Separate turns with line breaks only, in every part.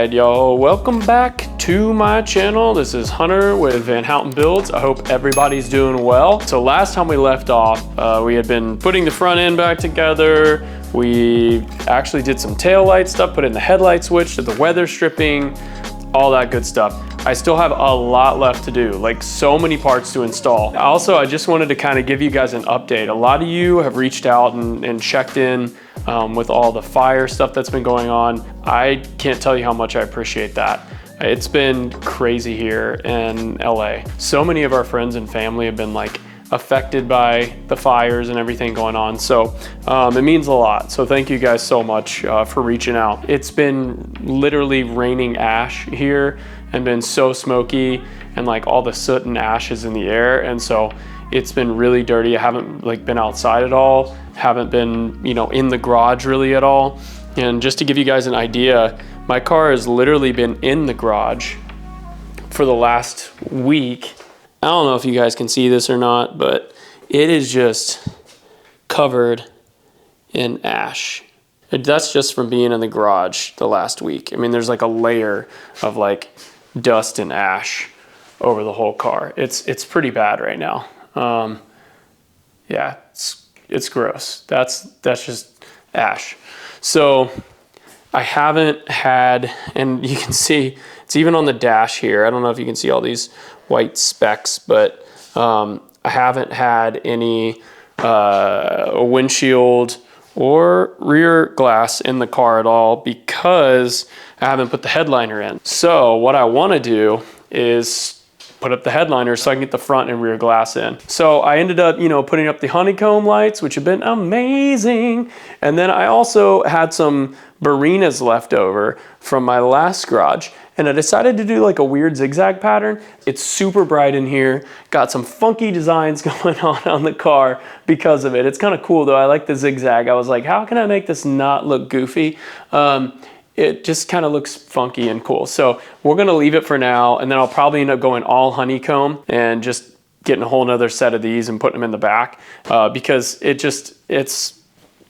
Alright y'all, welcome back to my channel. This is Hunter with Van Houten Builds. I hope everybody's doing well. So last time we left off, we had been putting the front end back together. We actually did some tail light stuff, put in the headlight switch, did the weather stripping, all that good stuff. I still have a lot left to do, like so many parts to install. Also, I just wanted to kind of give you guys an update. A lot of you have reached out and checked in with all the fire stuff that's been going on. I can't tell you how much I appreciate that. It's been crazy here in LA. So many of our friends and family have been like affected by the fires and everything going on. So it means a lot. So thank you guys so much for reaching out. It's been literally raining ash here and been so smoky, and like all the soot and ash is in the air. And so it's been really dirty. I haven't like been outside at all. Haven't been, in the garage really at all. And just to give you guys an idea, my car has literally been in the garage for the last week. I don't know if you guys can see this or not, but it is just covered in ash. That's just from being in the garage the last week. I mean, there's like a layer of like dust and ash over the whole car. It's pretty bad right now. Yeah, it's gross. That's just ash. So I haven't had, and you can see it's even on the dash here. I don't know if you can see all these white specks, but I haven't had any windshield or rear glass in the car at all because I haven't put the headliner in. So what I want to do is put up the headliner so I can get the front and rear glass in. So I ended up, putting up the honeycomb lights, which have been amazing. And then I also had some Barinas left over from my last garage. And I decided to do like a weird zigzag pattern. It's super bright in here. Got some funky designs going on the car because of it. It's kind of cool though. I like the zigzag. I was like, how can I make this not look goofy? It just kind of looks funky and cool. So we're gonna leave it for now, and then I'll probably end up going all honeycomb and just getting a whole nother set of these and putting them in the back because it's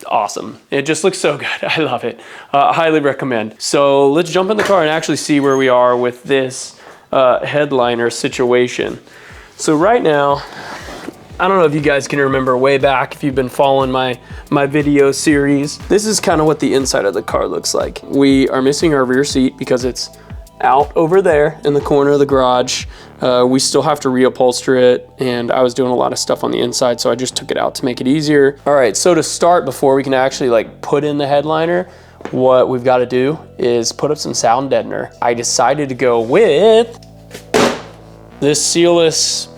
awesome. It just looks so good. I love it. I highly recommend. So let's jump in the car and actually see where we are with this headliner situation. So right now, I don't know if you guys can remember way back if you've been following my video series. This is kind of what the inside of the car looks like. We are missing our rear seat because it's out over there in the corner of the garage. We still have to reupholster it, and I was doing a lot of stuff on the inside, so I just took it out to make it easier. All right, so to start, before we can actually like put in the headliner, what we've got to do is put up some sound deadener. I decided to go with this sealless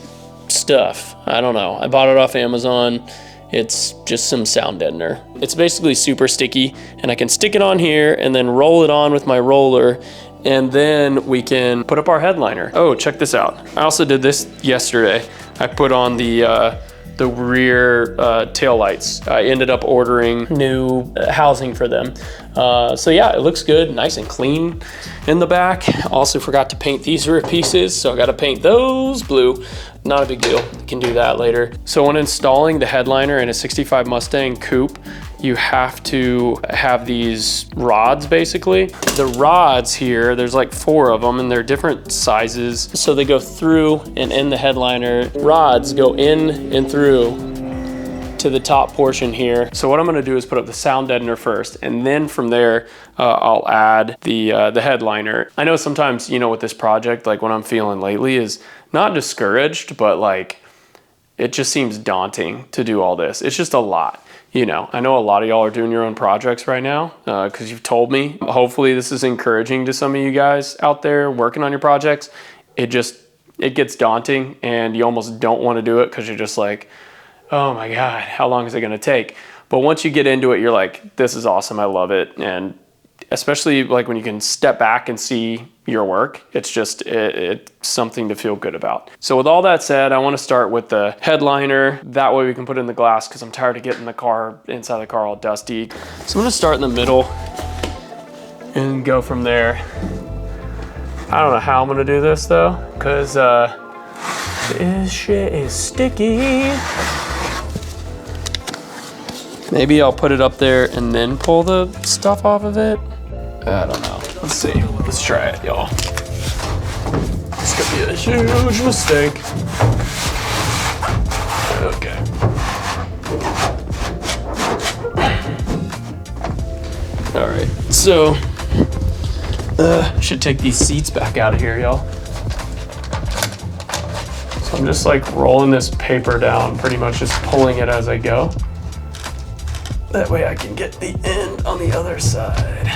stuff. I don't know. I bought it off Amazon. It's just some sound deadener. It's basically super sticky, and I can stick it on here and then roll it on with my roller, and then we can put up our headliner. Oh, check this out. I also did this yesterday. I put on the rear tail lights. I ended up ordering new housing for them. So yeah, it looks good, nice and clean in the back. Also forgot to paint these rear pieces, so I gotta paint those blue. Not a big deal, can do that later. So when installing the headliner in a 65 Mustang coupe, you have to have these rods basically. The rods here, there's like 4 of them and they're different sizes. So they go through and in the headliner. Rods go in and through to the top portion here. So what I'm gonna do is put up the sound deadener first, and then from there, I'll add the headliner. I know sometimes, with this project, like what I'm feeling lately is not discouraged, but like, it just seems daunting to do all this. It's just a lot. I know a lot of y'all are doing your own projects right now because you've told me. Hopefully this is encouraging to some of you guys out there working on your projects. It gets daunting and you almost don't want to do it because you're just like, oh my God, how long is it gonna take? But once you get into it, you're like, this is awesome, I love it. And especially like when you can step back and see your work, it's something to feel good about. So with all that said, I wanna start with the headliner. That way we can put in the glass because I'm tired of getting the car, inside the car all dusty. So I'm gonna start in the middle and go from there. I don't know how I'm gonna do this though, because this shit is sticky. Maybe I'll put it up there and then pull the stuff off of it. I don't know. Let's see. Let's try it, y'all. This could be a huge mistake. Okay. All right, so should take these seats back out of here, y'all. So I'm just like rolling this paper down, pretty much just pulling it as I go. That way I can get the end on the other side.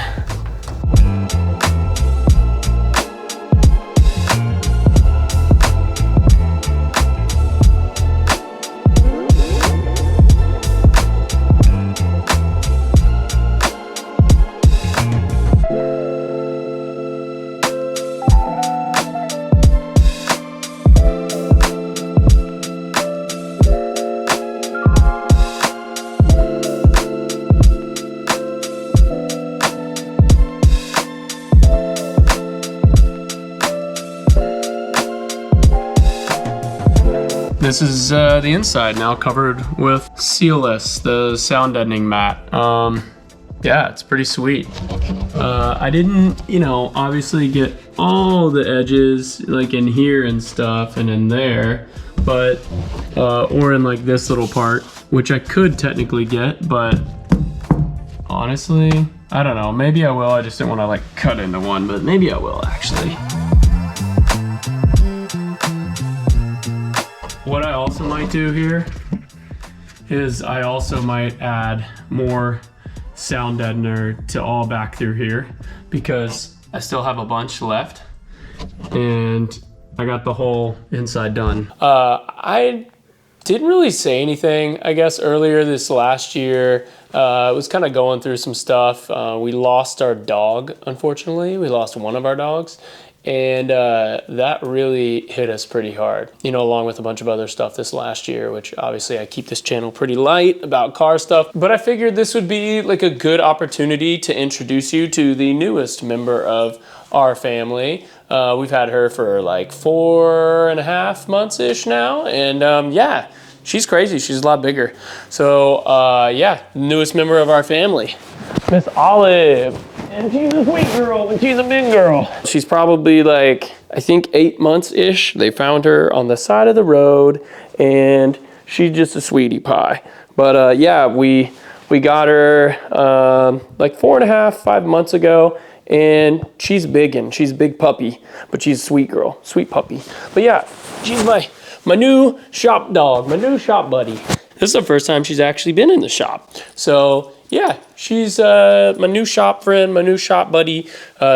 This is the inside now, covered with Sealess, the sound deadening mat. Yeah, it's pretty sweet. I didn't, obviously get all the edges like in here and stuff and in there, but, or in like this little part, which I could technically get, but honestly, I don't know. Maybe I will. I just didn't want to like cut into one, but maybe I will actually. What I also might do here is I also might add more sound deadener to all back through here, because I still have a bunch left and I got the whole inside done. I didn't really say anything, I guess, earlier this last year. I was kind of going through some stuff. We lost our dog, unfortunately. We lost one of our dogs. And that really hit us pretty hard, along with a bunch of other stuff this last year, which obviously I keep this channel pretty light about car stuff. But I figured this would be like a good opportunity to introduce you to the newest member of our family. We've had her for like 4.5 months-ish now. And yeah, she's crazy. She's a lot bigger. So yeah, newest member of our family, Miss Olive. And she's a sweet girl, and she's a big girl. She's probably like, I think 8 months-ish. They found her on the side of the road, and she's just a sweetie pie. But yeah, we got her like 4.5, 5 months ago, and she's big, and she's a big puppy, but she's a sweet girl, sweet puppy. But yeah, she's my new shop dog, my new shop buddy. This is the first time she's actually been in the shop. So yeah, she's my new shop friend, my new shop buddy.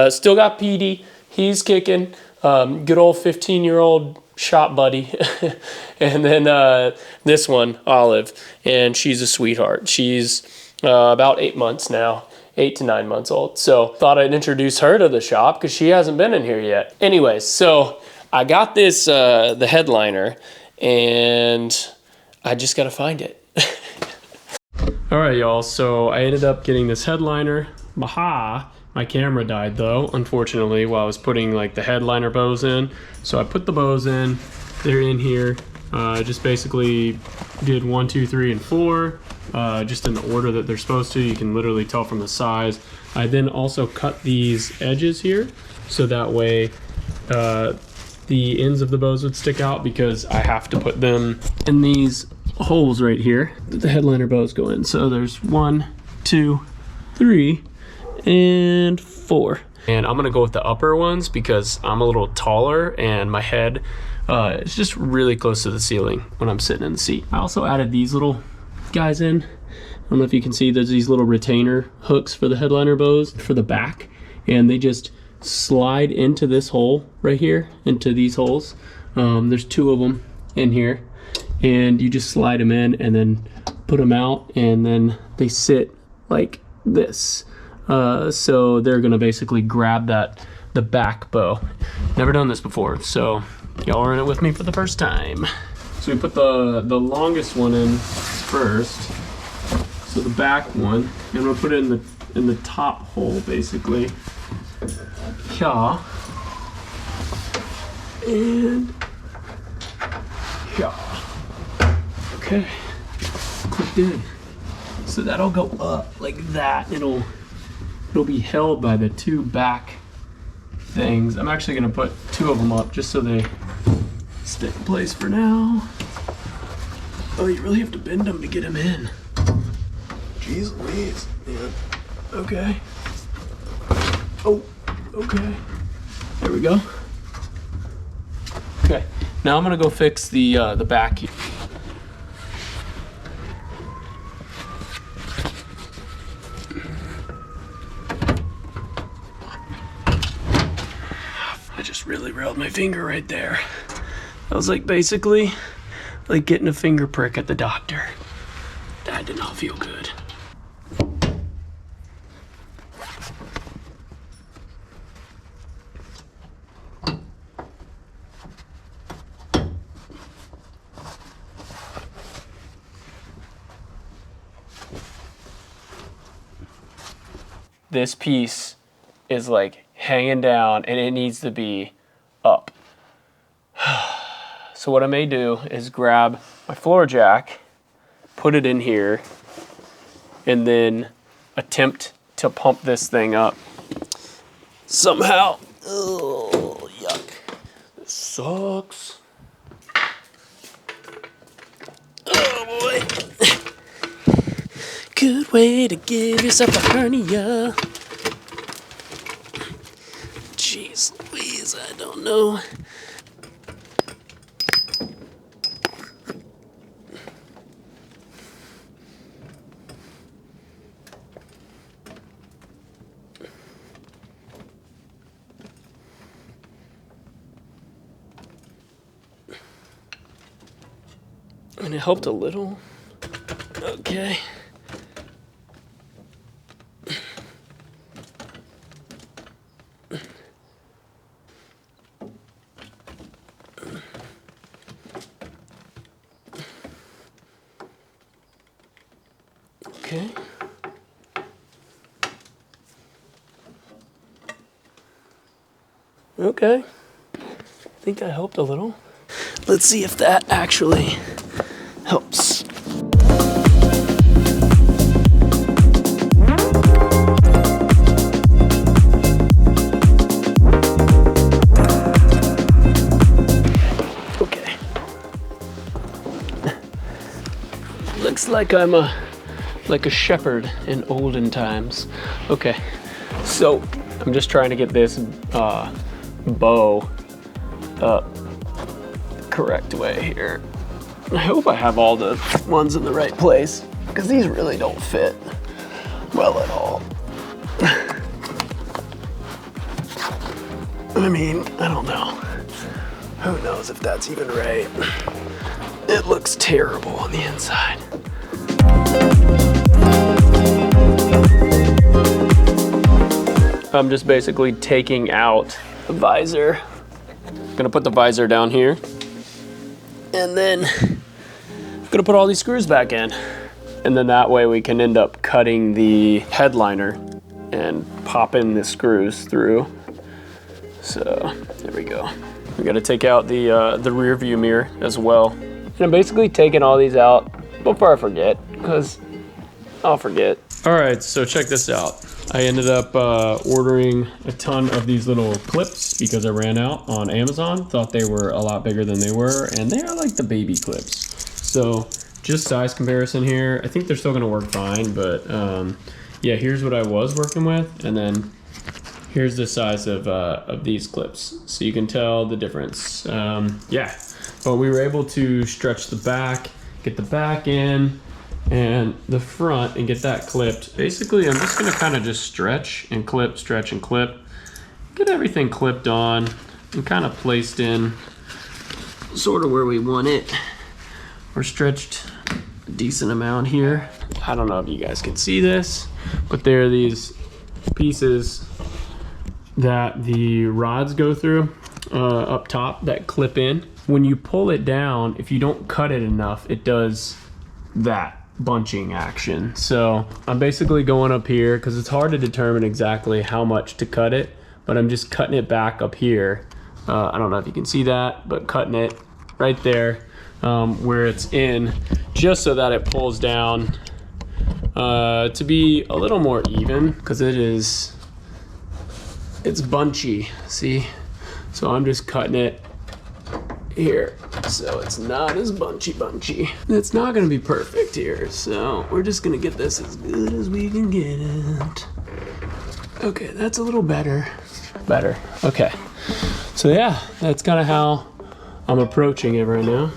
Still got Petey, he's kicking. Good old 15-year-old shop buddy. And then this one, Olive, and she's a sweetheart. She's about 8 months now, 8 to 9 months old. So thought I'd introduce her to the shop because she hasn't been in here yet. Anyways, so I got this, the headliner, and I just gotta find it. All right, y'all, so I ended up getting this headliner. Maha, my camera died though, unfortunately, while I was putting like the headliner bows in. So I put the bows in, they're in here. Just basically did 1, 2, 3, and 4, just in the order that they're supposed to. You can literally tell from the size. I then also cut these edges here, so that way the ends of the bows would stick out, because I have to put them in these holes right here that the headliner bows go in. So there's 1, 2, 3, and 4. And I'm gonna go with the upper ones because I'm a little taller and my head is just really close to the ceiling when I'm sitting in the seat. I also added these little guys in. I don't know if you can see, there's these little retainer hooks for the headliner bows for the back, and they just slide into this hole right here, into these holes. There's 2 of them in here, and you just slide them in and then put them out, and then they sit like this. So they're gonna basically grab the back bow. Never done this before, so y'all are in it with me for the first time. So we put the longest one in first, so the back one, and we'll put it in the top hole basically. Yeah. And yeah. Okay, clicked in. So that'll go up like that. It'll be held by the 2 back things. I'm actually gonna put 2 of them up just so they stay in place for now. Oh, you really have to bend them to get them in. Jeez Louise, man. Okay. Oh, okay. There we go. Okay, now I'm gonna go fix the back here. I just really railed my finger right there. That was like basically like getting a finger prick at the doctor. That did not feel good. This piece is like hanging down and it needs to be up. So what I may do is grab my floor jack, put it in here, and then attempt to pump this thing up somehow. Oh, yuck. This sucks. Oh boy. Good way to give yourself a hernia. Jeez Louise, I don't know. And it helped a little. Okay. Okay. Okay. I think that helped a little. Let's see if that actually helps. Okay. Looks like I'm like a shepherd in olden times. Okay, so I'm just trying to get this bow up the correct way here. I hope I have all the ones in the right place, because these really don't fit well at all. I mean, I don't know. Who knows if that's even right? It looks terrible on the inside. I'm just basically taking out the visor. I'm gonna put the visor down here. And then I'm gonna put all these screws back in. And then that way we can end up cutting the headliner and popping the screws through. So there we go. We gotta take out the rear view mirror as well. And I'm basically taking all these out before I forget, because I'll forget. All right, so check this out. I ended up ordering a ton of these little clips because I ran out on Amazon. Thought they were a lot bigger than they were, and they are like the baby clips. So just size comparison here. I think they're still gonna work fine, but yeah, here's what I was working with, and then here's the size of these clips. So you can tell the difference. Yeah, but we were able to stretch the back, get the back in, and the front, and get that clipped. Basically, I'm just gonna kind of just stretch and clip, stretch and clip, get everything clipped on and kind of placed in sort of where we want it. We're stretched a decent amount here. I don't know if you guys can see this, but there are these pieces that the rods go through up top that clip in. When you pull it down, if you don't cut it enough, it does that bunching action. So I'm basically going up here because it's hard to determine exactly how much to cut it, but I'm just cutting it back up here. I don't know if you can see that, but cutting it right there where it's in, just so that it pulls down to be a little more even, because it is it's bunchy, see? So I'm just cutting it here, so it's not as bunchy. It's not gonna be perfect here, so we're just gonna get this as good as we can get it. Okay, that's a little better. Okay. So yeah, that's kind of how I'm approaching it right now.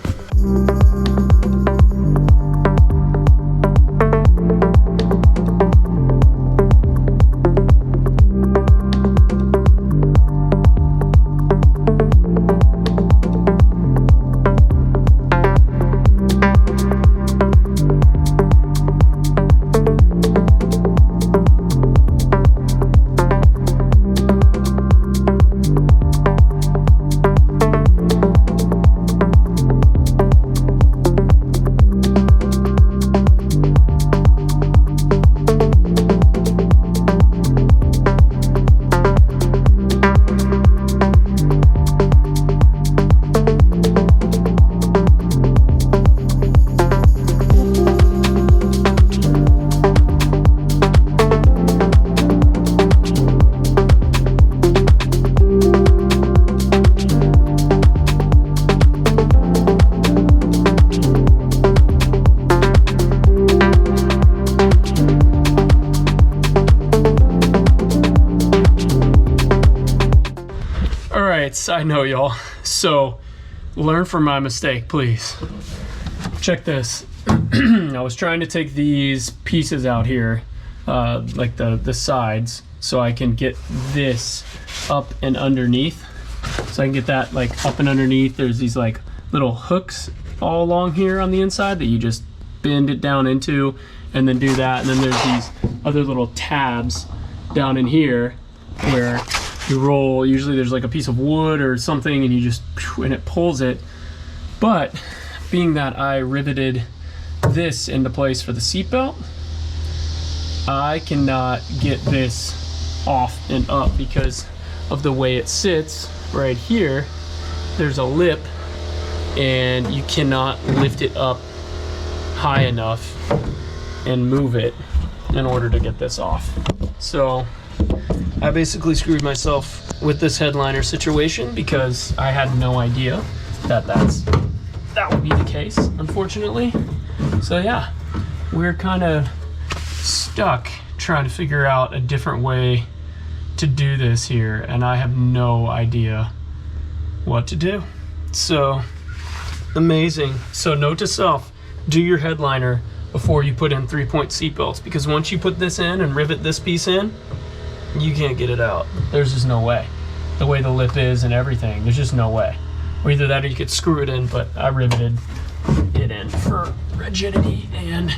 I know, y'all. So learn from my mistake, please. Check this. I was trying to take these pieces out here, like the sides, so I can get this up and underneath. So I can get that like up and underneath. There's these like little hooks all along here on the inside that you just bend it down into and then do that. And then there's these other little tabs down in here where you roll. Usually there's like a piece of wood or something and you just, and it pulls it. But being that I riveted this into place for the seatbelt, I cannot get this off and up because of the way it sits right here. There's a lip and you cannot lift it up high enough and move it in order to get this off. So I basically screwed myself with this headliner situation because I had no idea that that would be the case, unfortunately. So yeah, we're kind of stuck trying to figure out a different way to do this here, and I have no idea what to do. So amazing. So note to self, do your headliner before you put in 3-point seatbelts, because once you put this in and rivet this piece in, you can't get it out. There's just no way. The way the lip is and everything, there's just no way. Or either that or you could screw it in, but I riveted it in for rigidity and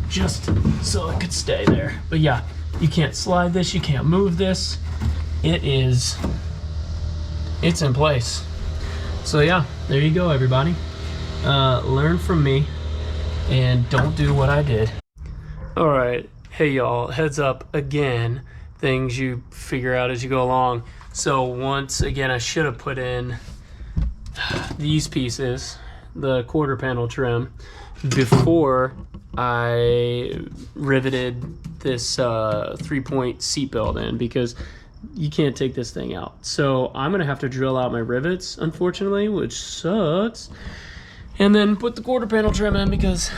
just so it could stay there. But yeah, you can't slide this, you can't move this. It's in place. So yeah, there you go, everybody. Learn from me and don't do what I did. All right, hey y'all, heads up again. Things you figure out as you go along. So once again, I should have put in these pieces, the quarter panel trim, before I riveted this 3-point seatbelt in, because you can't take this thing out. So I'm gonna have to drill out my rivets, unfortunately, which sucks, and then put the quarter panel trim in because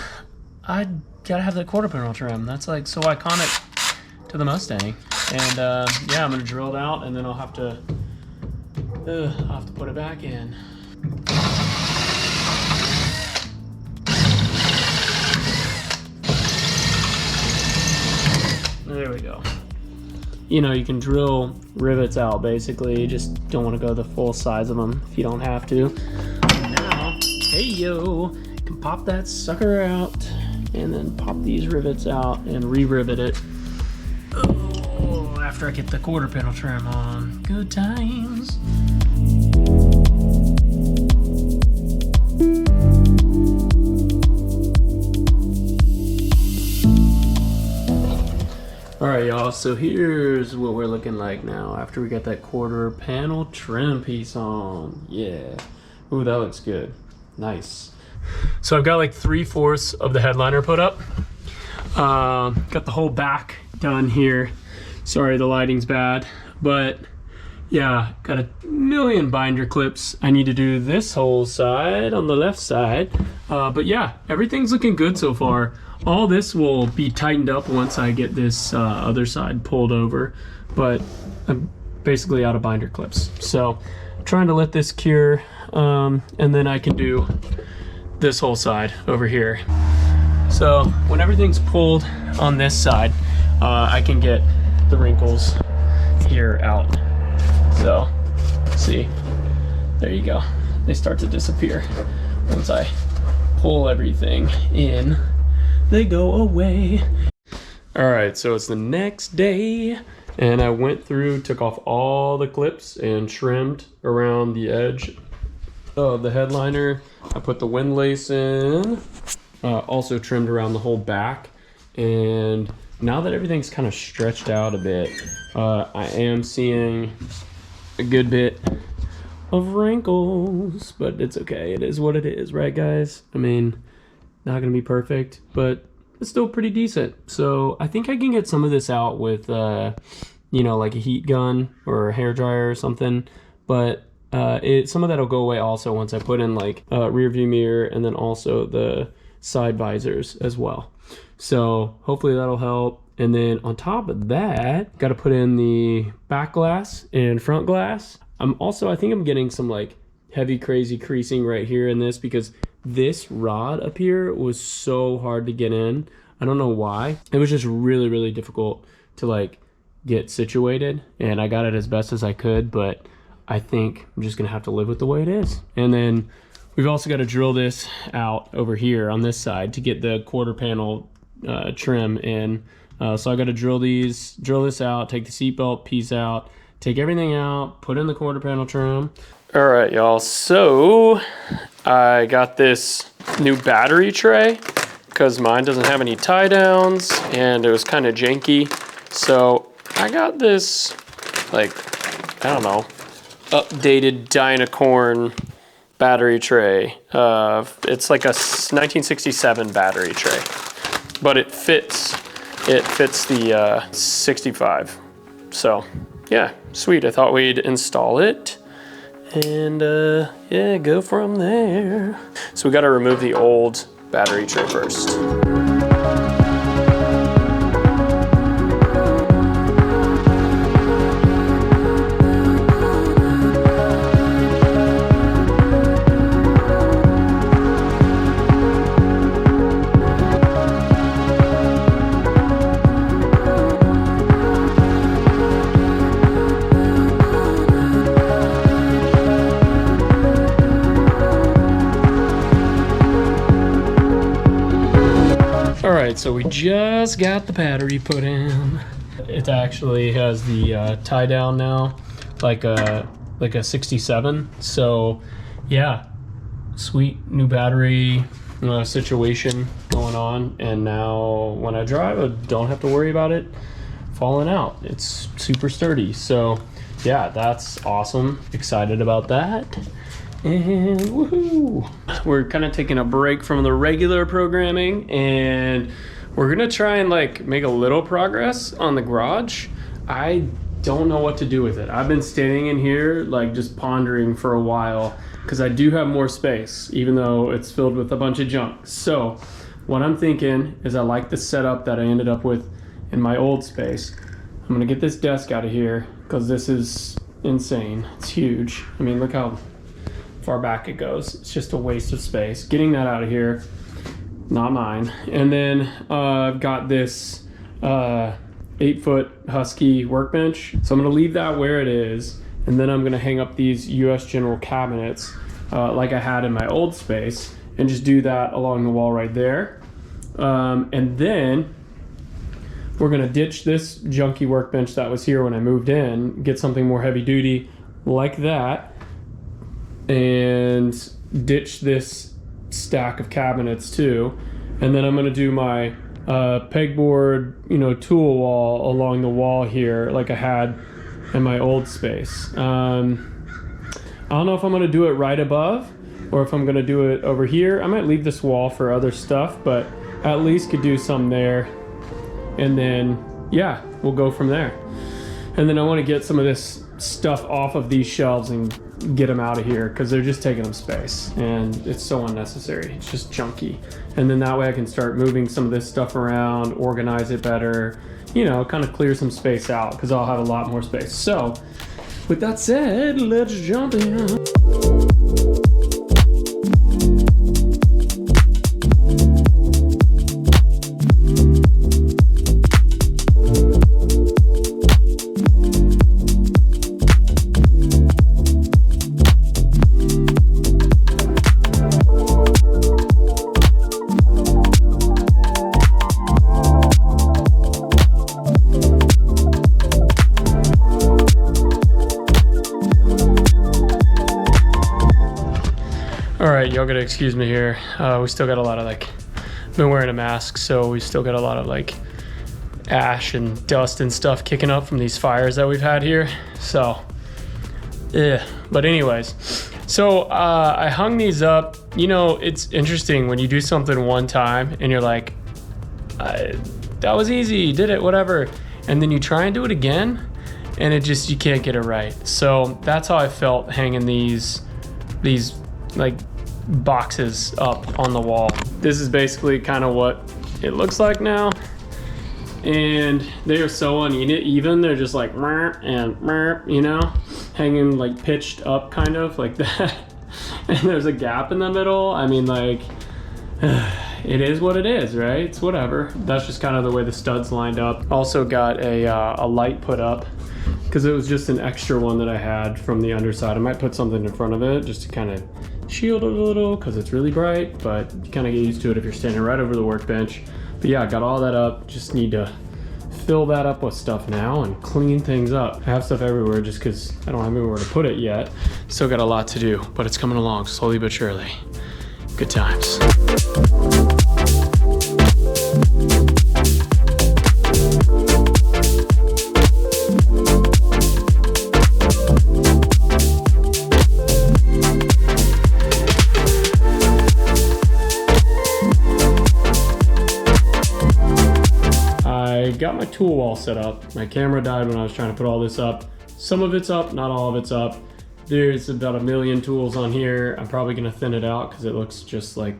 I gotta have that quarter panel trim. That's like so iconic to the Mustang. And yeah, I'm gonna drill it out and then I'll have to put it back in. There we go. You know, you can drill rivets out basically. You just don't want to go the full size of them if you don't have to. And now, hey yo, you can pop that sucker out and then pop these rivets out and re-rivet it. Oh, after I get the quarter panel trim on. Good times. All right, y'all, so here's what we're looking like now after we got that quarter panel trim piece on. Yeah. Ooh, that looks good. Nice. So I've got like 3/4 of the headliner put up. Got the whole back done here. Sorry, the lighting's bad, but Yeah, got a million binder clips. I need to do this whole side on the left side. But yeah, everything's looking good so far. All this will be tightened up once I get this other side pulled over. But I'm basically out of binder clips. So I'm trying to let this cure, and then I can do this whole side over here. So when everything's pulled on this side, I can get the wrinkles here out. So, see, there you go. They start to disappear. Once I pull everything in, they go away. All right, so it's the next day, and I went through, took off all the clips and trimmed around the edge of the headliner. I put the windlace in, also trimmed around the whole back. And now that everything's kind of stretched out a bit, I am seeing a good bit of wrinkles, but it's okay. It is what it is, right, guys? I mean, not gonna be perfect, but it's still pretty decent. So I think I can get some of this out with, you know, like a heat gun or a hair dryer or something. But some of that will go away also once I put in like a rear view mirror and then also the side visors as well. So hopefully that'll help. And then on top of that, got to put in the back glass and front glass. I think I'm getting some like heavy crazy creasing right here in this because this rod up here was so hard to get in. I don't know why. It was just really, really difficult to like get situated, and I got it as best as I could, but I think I'm just gonna have to live with the way it is. And then we've also got to drill this out over here on this side to get the quarter panel trim in. So I got to drill this out, take the seatbelt piece out, take everything out, put in the quarter panel trim. All right, y'all. So I got this new battery tray because mine doesn't have any tie downs and it was kind of janky. So I got this, like, I don't know, updated Dynacorn battery tray. It's like a 1967 battery tray, but it fits the 65. So yeah, sweet. I thought we'd install it and yeah, go from there. So we got to remove the old battery tray first. So we just got the battery put in. It actually has the tie down now, like a 67. So yeah, sweet new battery situation going on. And now when I drive, I don't have to worry about it falling out. It's super sturdy. So yeah, that's awesome. Excited about that. And woohoo! We're kind of taking a break from the regular programming and we're gonna try and like make a little progress on the garage. I don't know what to do with it. I've been standing in here like just pondering for a while because I do have more space even though it's filled with a bunch of junk. So what I'm thinking is I like the setup that I ended up with in my old space. I'm gonna get this desk out of here because this is insane. It's huge. I mean, look how far back it goes. It's just a waste of space. Getting that out of here, not mine. And then I've got this 8-foot Husky workbench. So I'm gonna leave that where it is. And then I'm gonna hang up these US General cabinets like I had in my old space and just do that along the wall right there. And then we're gonna ditch this junky workbench that was here when I moved in, get something more heavy duty like that, and ditch this stack of cabinets too. And then I'm gonna do my pegboard, tool wall along the wall here like I had in my old space. I don't know if I'm gonna do it right above or if I'm gonna do it over here. I might leave this wall for other stuff, but at least could do some there. And then, yeah, we'll go from there. And then I wanna get some of this stuff off of these shelves and get them out of here because they're just taking up space and it's so unnecessary. It's just junky. And then that way I can start moving some of this stuff around, organize it better, you know, kind of clear some space out because I'll have a lot more space. So with that said, let's jump in. All right, y'all gotta excuse me here. We still got a lot of been wearing a mask, so we still got a lot of ash and dust and stuff kicking up from these fires that we've had here. So, yeah. But anyways, so I hung these up. You know, it's interesting when you do something one time and you're like, that was easy, did it, whatever. And then you try and do it again and you can't get it right. So that's how I felt hanging these boxes up on the wall. This is basically kind of what it looks like now. And they are so uneven. They're just like, and you know, hanging pitched up kind of like that. And there's a gap in the middle. I mean, it is what it is, right? It's whatever. That's just kind of the way the studs lined up. Also got a light put up because it was just an extra one that I had from the underside. I might put something in front of it just to kind of shield it a little because it's really bright, but you kind of get used to it if you're standing right over the workbench. But yeah, I got all that up. Just need to fill that up with stuff now and clean things up. I have stuff everywhere just because I don't have anywhere to put it yet. Still got a lot to do, but it's coming along slowly but surely. Good times. Got my tool wall set up. My camera died when I was trying to put all this up. Some of it's up, not all of it's up. There's about 1 million tools on here. I'm probably gonna thin it out because it looks just like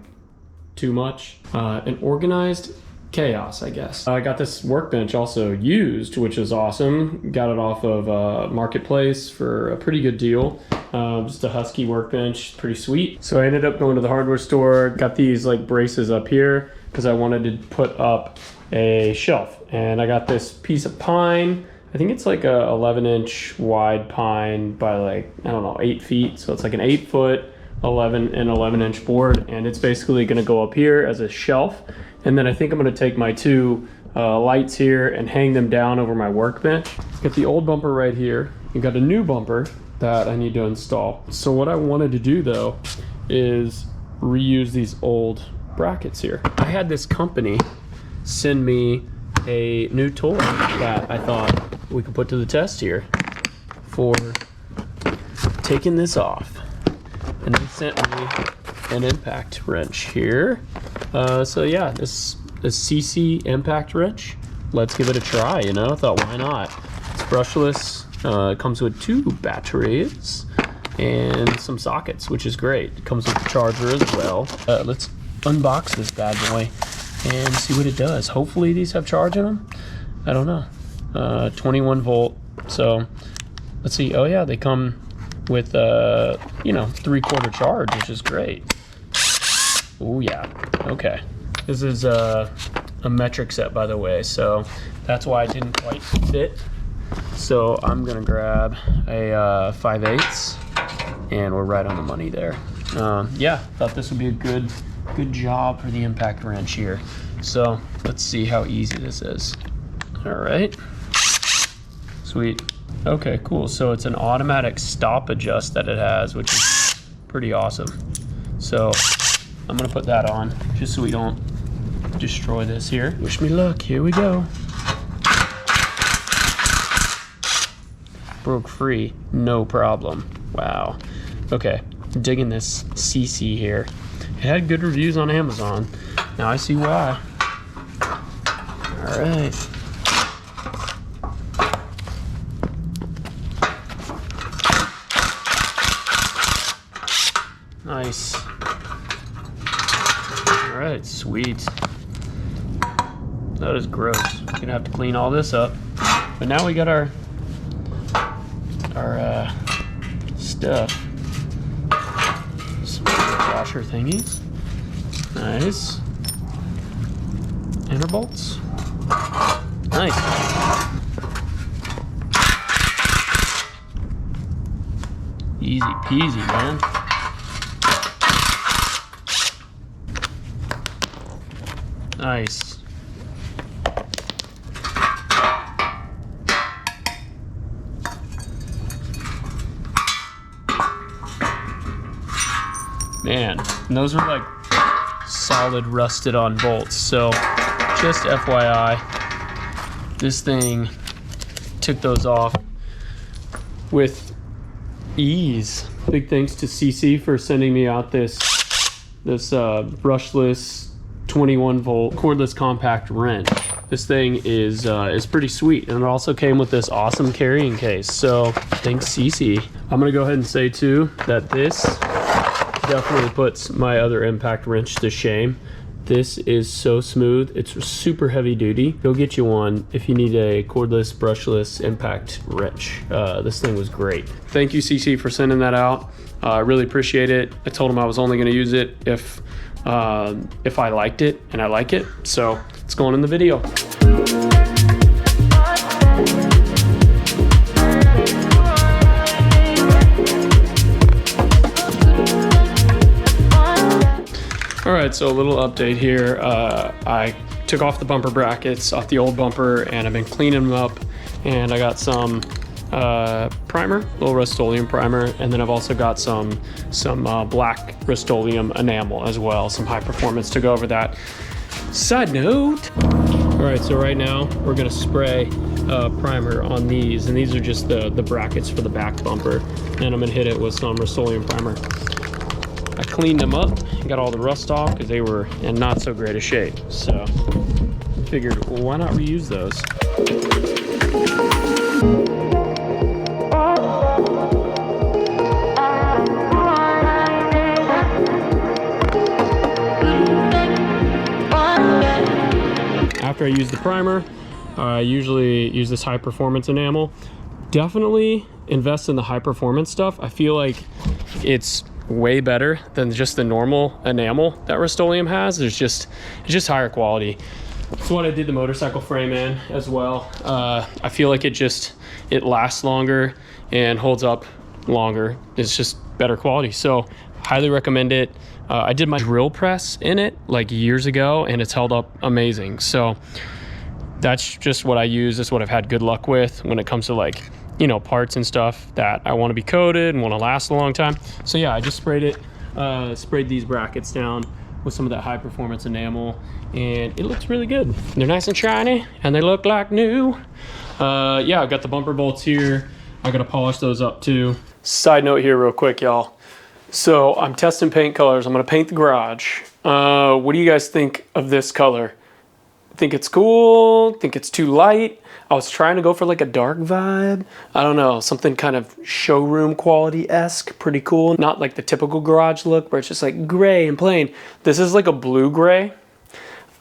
too much. An organized chaos, I guess. I got this workbench also used, which is awesome. Got it off of Marketplace for a pretty good deal. Just a Husky workbench, pretty sweet. So I ended up going to the hardware store, got these braces up here because I wanted to put up a shelf. And I got this piece of pine. I think it's a 11-inch wide pine by I don't know, 8 feet. So it's an 8-foot 11-inch board, and it's basically gonna go up here as a shelf. And then I think I'm gonna take my 2 lights here and hang them down over my workbench. Got the old bumper right here. You got a new bumper that I need to install. So what I wanted to do though is reuse these old brackets here. I had this company send me a new toy that I thought we could put to the test here for taking this off. And they sent me an impact wrench here. So yeah, this Seesii impact wrench. Let's give it a try, you know? I thought, why not? It's brushless. It comes with 2 batteries and some sockets, which is great. It comes with a charger as well. Let's unbox this bad boy and see what it does. Hopefully these have charge in them. I don't know. 21 volt. So let's see. Oh yeah, they come with 3/4 charge, which is great. Oh yeah. Okay. This is a metric set, by the way, so that's why it didn't quite fit. So I'm gonna grab a 5/8, and we're right on the money there. Yeah, thought this would be a good job for the impact wrench here. So let's see how easy this is. All right, sweet. Okay, cool. So it's an automatic stop adjust that it has, which is pretty awesome. So I'm gonna put that on just so we don't destroy this here. Wish me luck. Here we go. Broke free, no problem. Wow. Okay, digging this Seesii here. It had good reviews on Amazon. Now I see why. All right. Nice. All right, sweet. That is gross. We're gonna have to clean all this up. But now we got our stuff. Some washer thingies. Nice. Inner bolts. Nice. Easy peasy, man. Nice. Man, and those are like solid rusted on bolts. So just FYI, this thing took those off with ease. Big thanks to Seesii for sending me out this brushless 21 volt cordless compact wrench. This thing is pretty sweet, and it also came with this awesome carrying case. So thanks, Seesii. I'm gonna go ahead and say too that this definitely puts my other impact wrench to shame. This is so smooth. It's super heavy duty. Go get you one if you need a cordless, brushless impact wrench. This thing was great. Thank you, Seesii, for sending that out. I really appreciate it. I told him I was only gonna use it if I liked it, and I like it. So it's going in the video. All right, so a little update here. I took off the bumper brackets off the old bumper, and I've been cleaning them up, and I got some primer, a little Rust-Oleum primer, and then I've also got some black Rust-Oleum enamel as well, some high performance to go over that. Side note. All right, so right now we're gonna spray primer on these, and these are just the brackets for the back bumper, and I'm gonna hit it with some Rust-Oleum primer. I cleaned them up, got all the rust off because they were in not so great a shape. So figured, well, why not reuse those? After I use the primer, I usually use this high performance enamel. Definitely invest in the high performance stuff. I feel like it's way better than just the normal enamel that Rust-Oleum has. It's just higher quality. That's what I did the motorcycle frame in as well. I feel like it lasts longer and holds up longer. It's just better quality. So highly recommend it. I did my drill press in it like years ago, and it's held up amazing. So that's just what I use. That's what I've had good luck with when it comes to, like, you know, parts and stuff that I want to be coated and want to last a long time. So yeah, I just sprayed these brackets down with some of that high performance enamel, and it looks really good. They're nice and shiny, and they look like new. Yeah, I've got the bumper bolts here. I gotta polish those up too. Side note here real quick, y'all. So I'm testing paint colors. I'm gonna paint the garage. What do you guys think of this color? Think it's cool? Think it's too light? I was trying to go for like a dark vibe. I don't know, something kind of showroom quality-esque, pretty cool. Not like the typical garage look where it's just like gray and plain. This is like a blue gray.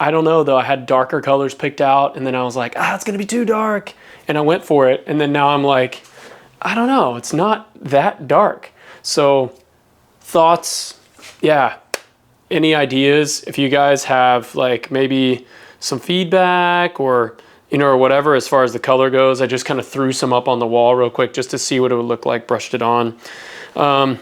I don't know though, I had darker colors picked out, and then I was like, it's gonna be too dark. And I went for it, and then now I'm like, I don't know, it's not that dark. So thoughts, yeah. Any ideas? If you guys have like maybe some feedback or, you know, or whatever as far as the color goes. I just kind of threw some up on the wall real quick just to see what it would look like, brushed it on. I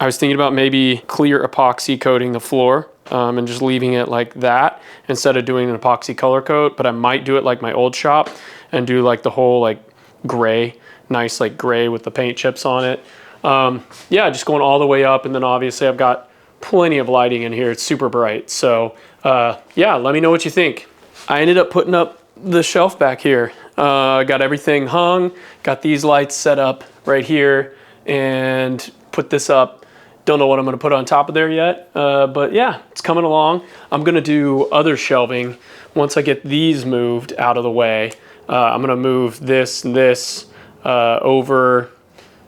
was thinking about maybe clear epoxy coating the floor and just leaving it like that instead of doing an epoxy color coat, but I might do it like my old shop and do like the whole like gray, nice like gray with the paint chips on it. Yeah, just going all the way up, and then obviously I've got plenty of lighting in here. It's super bright. So yeah, let me know what you think. I ended up putting up the shelf back here. Got everything hung, got these lights set up right here, and put this up. Don't know what I'm gonna put on top of there yet, but yeah, it's coming along. I'm gonna do other shelving once I get these moved out of the way. I'm gonna move this and this over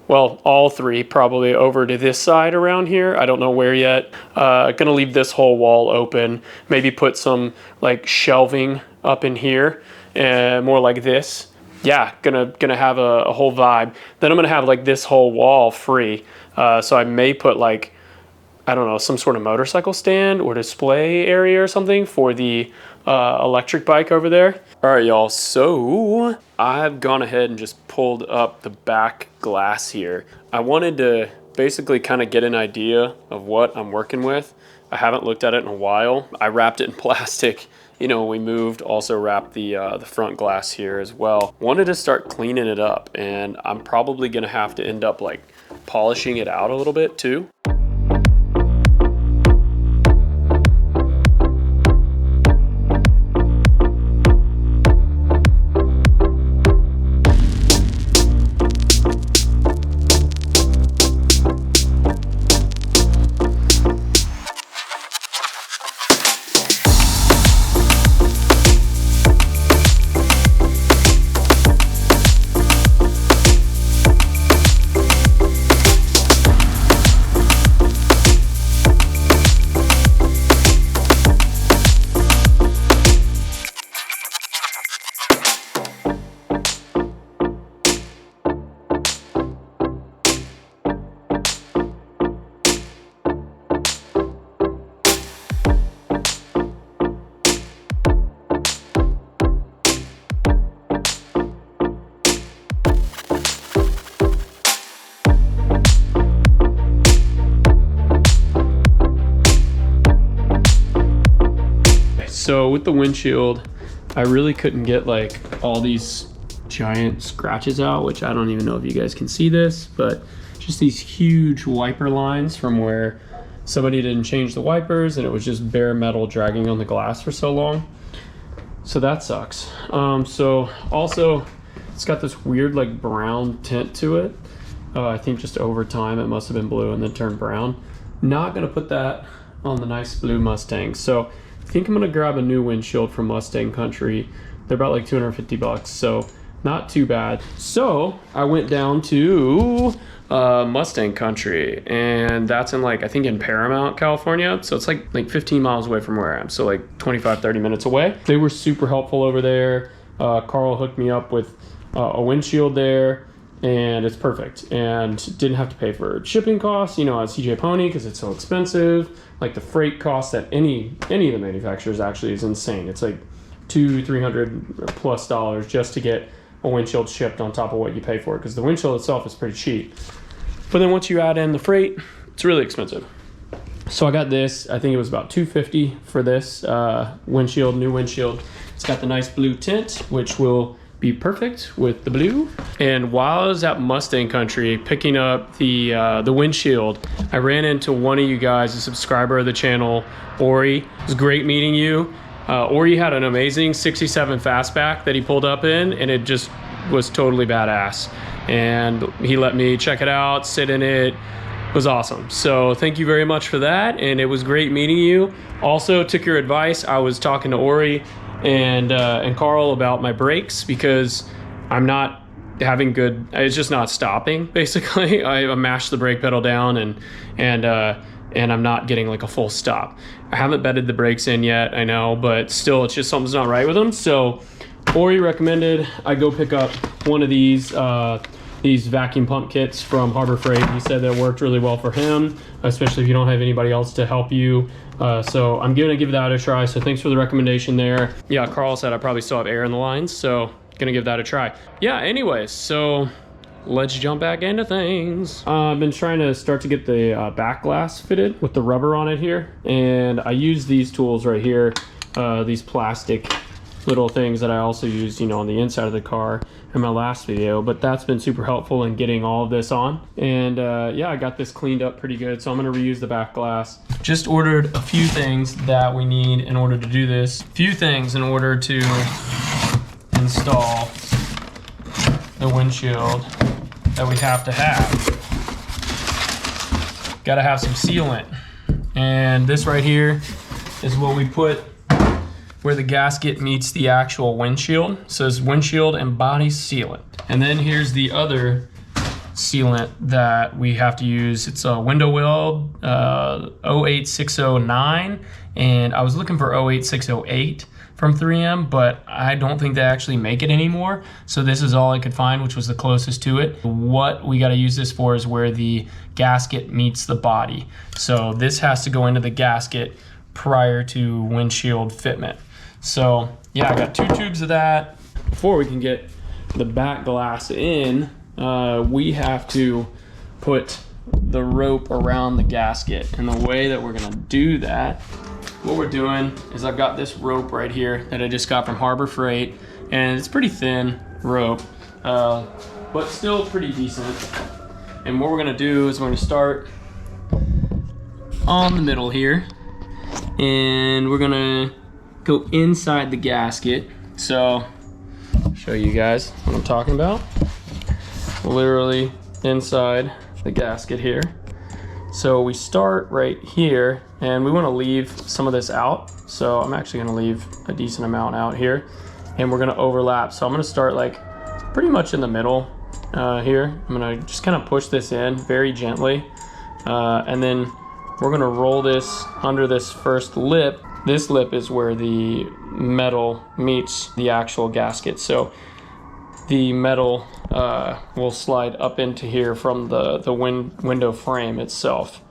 well, all three probably over to this side around here. I don't know where yet. Gonna leave this whole wall open. Maybe put some like shelving up in here, and more like this. Yeah, gonna have a whole vibe. Then I'm gonna have like this whole wall free. So I may put like, I don't know, some sort of motorcycle stand or display area or something for the electric bike over there. All right, y'all, so I've gone ahead and just pulled up the back glass here. I wanted to basically kind of get an idea of what I'm working with. I haven't looked at it in a while. I wrapped it in plastic, you know, when we moved, also wrapped the front glass here as well. Wanted to start cleaning it up, and I'm probably gonna have to end up like polishing it out a little bit too. So with the windshield, I really couldn't get like all these giant scratches out, which I don't even know if you guys can see this, but just these huge wiper lines from where somebody didn't change the wipers and it was just bare metal dragging on the glass for so long. So that sucks. So also it's got this weird like brown tint to it. I think just over time it must have been blue and then turned brown. Not gonna put that on the nice blue Mustang. So I think I'm gonna grab a new windshield from Mustang Country. They're about like 250 bucks, so not too bad. So I went down to Mustang Country, and that's in like, I think in Paramount, California. So it's like 15 miles away from where I am. So like 25, 30 minutes away. They were super helpful over there. Carl hooked me up with a windshield there, and it's perfect. And didn't have to pay for shipping costs, you know, on CJ Pony because it's so expensive. Like the freight cost at any of the manufacturers actually is insane. It's like $200-300 plus just to get a windshield shipped on top of what you pay for it, because the windshield itself is pretty cheap. But then once you add in the freight, it's really expensive. So I got this, I think it was about $250 for this windshield, new windshield. It's got the nice blue tint, which will be perfect with the blue. And while I was at Mustang Country picking up the windshield, I ran into one of you guys, a subscriber of the channel, Ori. It was great meeting you. Ori had an amazing 67 fastback that he pulled up in, and it just was totally badass. And he let me check it out, sit in it. It was awesome. So thank you very much for that, and it was great meeting you. Also took your advice. I was talking to Ori and Carl about my brakes, because I'm not having good, it's just not stopping basically. I mashed the brake pedal down and I'm not getting like a full stop. I haven't bedded the brakes in yet, I know, but still it's just something's not right with them. So Ori recommended I go pick up one of these vacuum pump kits from Harbor Freight. He said that worked really well for him, especially if you don't have anybody else to help you. So I'm gonna give that a try. So thanks for the recommendation there. Yeah, Carl said I probably still have air in the lines, so gonna give that a try. Yeah, anyways, so let's jump back into things. I've been trying to start to get the back glass fitted with the rubber on it here, and I use these tools right here, these plastic little things that I also used, you know, on the inside of the car in my last video, but that's been super helpful in getting all of this on. And yeah, I got this cleaned up pretty good, so I'm gonna reuse the back glass. Just ordered a few things that we need in order to do this. Few things in order to install the windshield that we have to have. Gotta have some sealant. And this right here is what we put where the gasket meets the actual windshield. It says windshield and body sealant. And then here's the other sealant that we have to use. It's a window weld 08609, and I was looking for 08608 from 3M, but I don't think they actually make it anymore. So this is all I could find, which was the closest to it. What we got to use this for is where the gasket meets the body. So this has to go into the gasket prior to windshield fitment. So yeah, I got 2 tubes of that. Before we can get the back glass in, we have to put the rope around the gasket. And the way that we're gonna do that, what we're doing is I've got this rope right here that I just got from Harbor Freight, and it's pretty thin rope, but still pretty decent. And what we're gonna do is we're gonna start on the middle here, and we're gonna go inside the gasket. So I'll show you guys what I'm talking about. Literally inside the gasket here. So we start right here, and we want to leave some of this out. So I'm actually going to leave a decent amount out here, and we're going to overlap. So I'm going to start like pretty much in the middle here. I'm going to just kind of push this in very gently, and then we're going to roll this under this first lip. This lip is where the metal meets the actual gasket. So the metal will slide up into here from the window frame itself.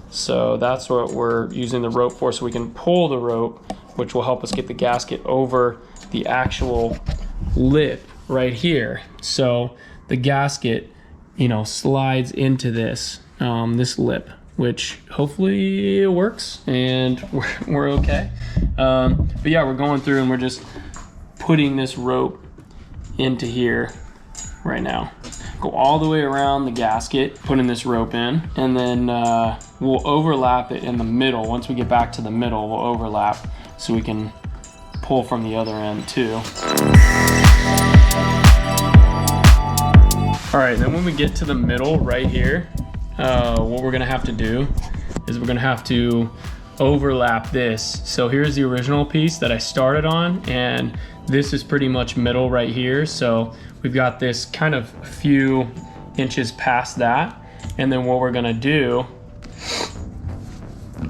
So that's what we're using the rope for, so we can pull the rope, which will help us get the gasket over the actual lip right here. So the gasket, you know, slides into this, this lip, which hopefully it works and we're okay. But yeah, we're going through and we're just putting this rope into here right now. Go all the way around the gasket, putting this rope in, and then we'll overlap it in the middle. Once we get back to the middle, we'll overlap so we can pull from the other end too. All right, then when we get to the middle right here, what we're gonna have to do is we're gonna have to overlap this. So here's the original piece that I started on, and this is pretty much middle right here. So we've got this kind of a few inches past that. And then what we're gonna do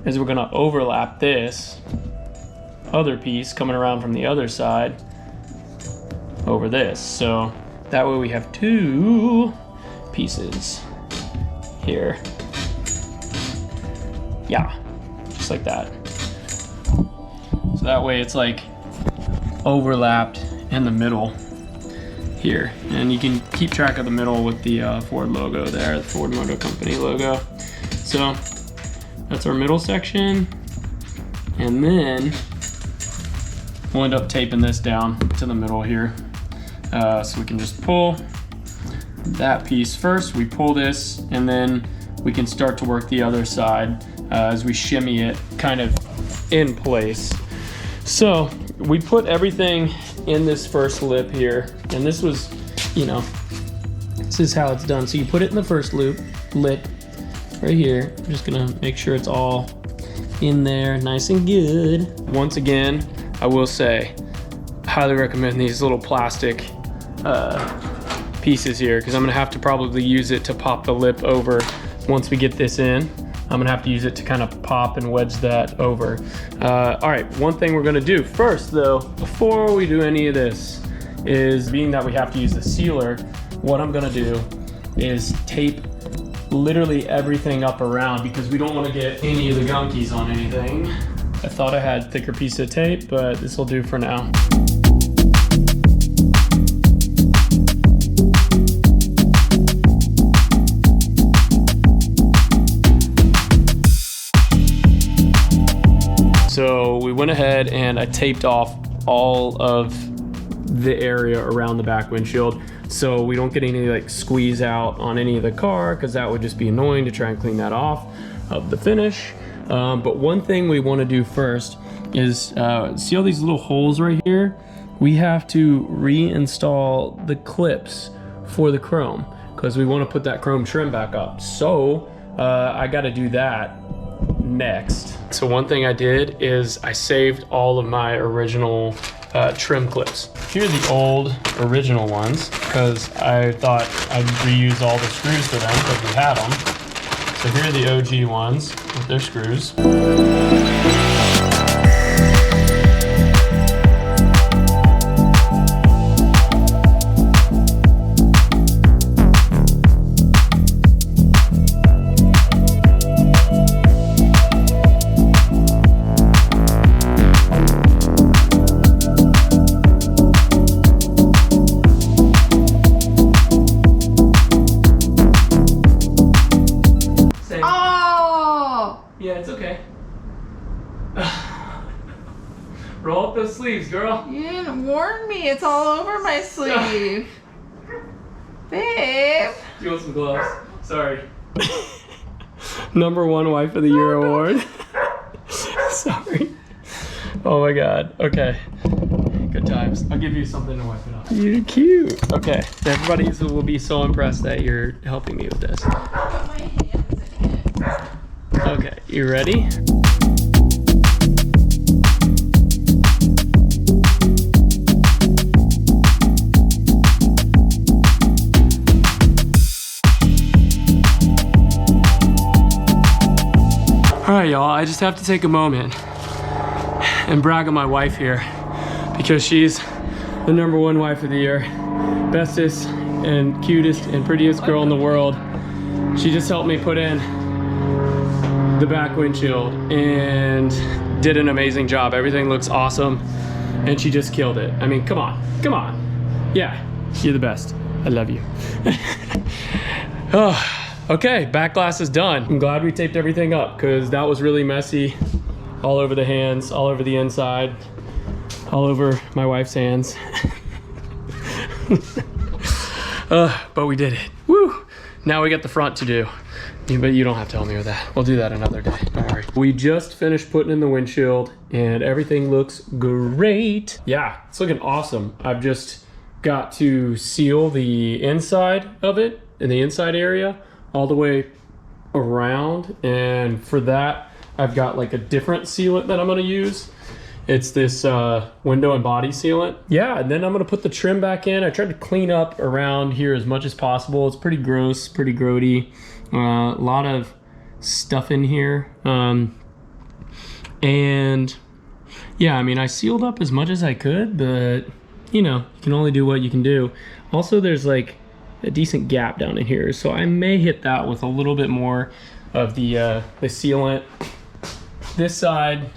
is we're gonna overlap this other piece coming around from the other side over this. So that way we have 2 pieces here. Yeah, just like that. So that way it's like overlapped in the middle here, and you can keep track of the middle with the Ford logo there, the Ford Motor Company logo. So that's our middle section, and then we'll end up taping this down to the middle here. So we can just pull that piece first, we pull this, and then we can start to work the other side as we shimmy it kind of in place. So we put everything in this first lip here, and this was, you know, this is how it's done. So you put it in the first lip right here. I'm just gonna make sure it's all in there nice and good. Once again, I will say, highly recommend these little plastic pieces here, because I'm gonna have to probably use it to pop the lip over once we get this in. I'm gonna have to use it to kind of pop and wedge that over. All right, one thing we're gonna do first though, before we do any of this, is being that we have to use the sealer, what I'm gonna do is tape literally everything up around, because we don't wanna get any of the gunkies on anything. I thought I had a thicker piece of tape, but this will do for now. So we went ahead and I taped off all of the area around the back windshield, so we don't get any like squeeze out on any of the car, because that would just be annoying to try and clean that off of the finish. But one thing we want to do first is see all these little holes right here? We have to reinstall the clips for the chrome, because we want to put that chrome trim back up. So I got to do that next. So one thing I did is I saved all of my original trim clips. Here are the old original ones because I thought I'd reuse all the screws for them because we had them. So here are the OG ones with their screws. Yeah, it's okay. Roll up those sleeves, girl.
You didn't warn me. It's all over my sleeve. Babe.
Do you want some gloves? Sorry. #1 Wife of the Year award. Sorry. Oh my God. Okay. Good times. I'll give you something to wipe it off. You're cute. Okay. Everybody will be so impressed that you're helping me with this.
Put my hands in it.
Okay, you ready? All right, y'all, I just have to take a moment and brag on my wife here because she's the #1 Wife of the Year, bestest and cutest and prettiest girl in the world. She just helped me put in the back windshield and did an amazing job. Everything looks awesome and she just killed it. I mean, come on, come on. Yeah, you're the best. I love you. Oh, okay, back glass is done. I'm glad we taped everything up because that was really messy. All over the hands, all over the inside, all over my wife's hands. But we did it. Woo! Now we got the front to do. But you don't have to help me with that. We'll do that another day, don't worry. We just finished putting in the windshield and everything looks great. Yeah, it's looking awesome. I've just got to seal the inside of it, in the inside area, all the way around. And for that, I've got like a different sealant that I'm gonna use. It's this window and body sealant. Yeah, and then I'm gonna put the trim back in. I tried to clean up around here as much as possible. It's pretty gross, pretty grody. A lot of stuff in here. And yeah, I mean, I sealed up as much as I could, but you know, you can only do what you can do. Also, there's like a decent gap down in here. So I may hit that with a little bit more of the sealant. This side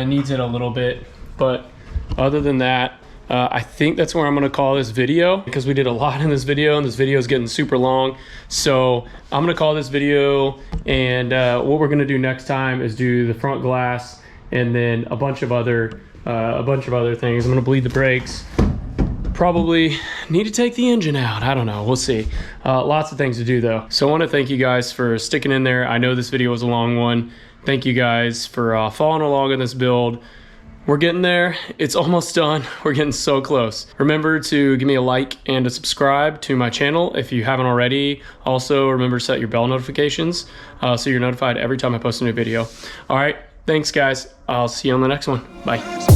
needs it a little bit, but other than that, I think that's where I'm gonna call this video because we did a lot in this video and this video is getting super long. So I'm gonna call this video, and what we're gonna do next time is do the front glass and then a bunch of other things. I'm gonna bleed the brakes. Probably need to take the engine out. I don't know, we'll see. Lots of things to do though. So I wanna thank you guys for sticking in there. I know this video was a long one. Thank you guys for following along in this build. We're getting there. It's almost done. We're getting so close. Remember to give me a like and to subscribe to my channel if you haven't already. Also, remember to set your bell notifications so you're notified every time I post a new video. All right, thanks guys. I'll see you on the next one. Bye.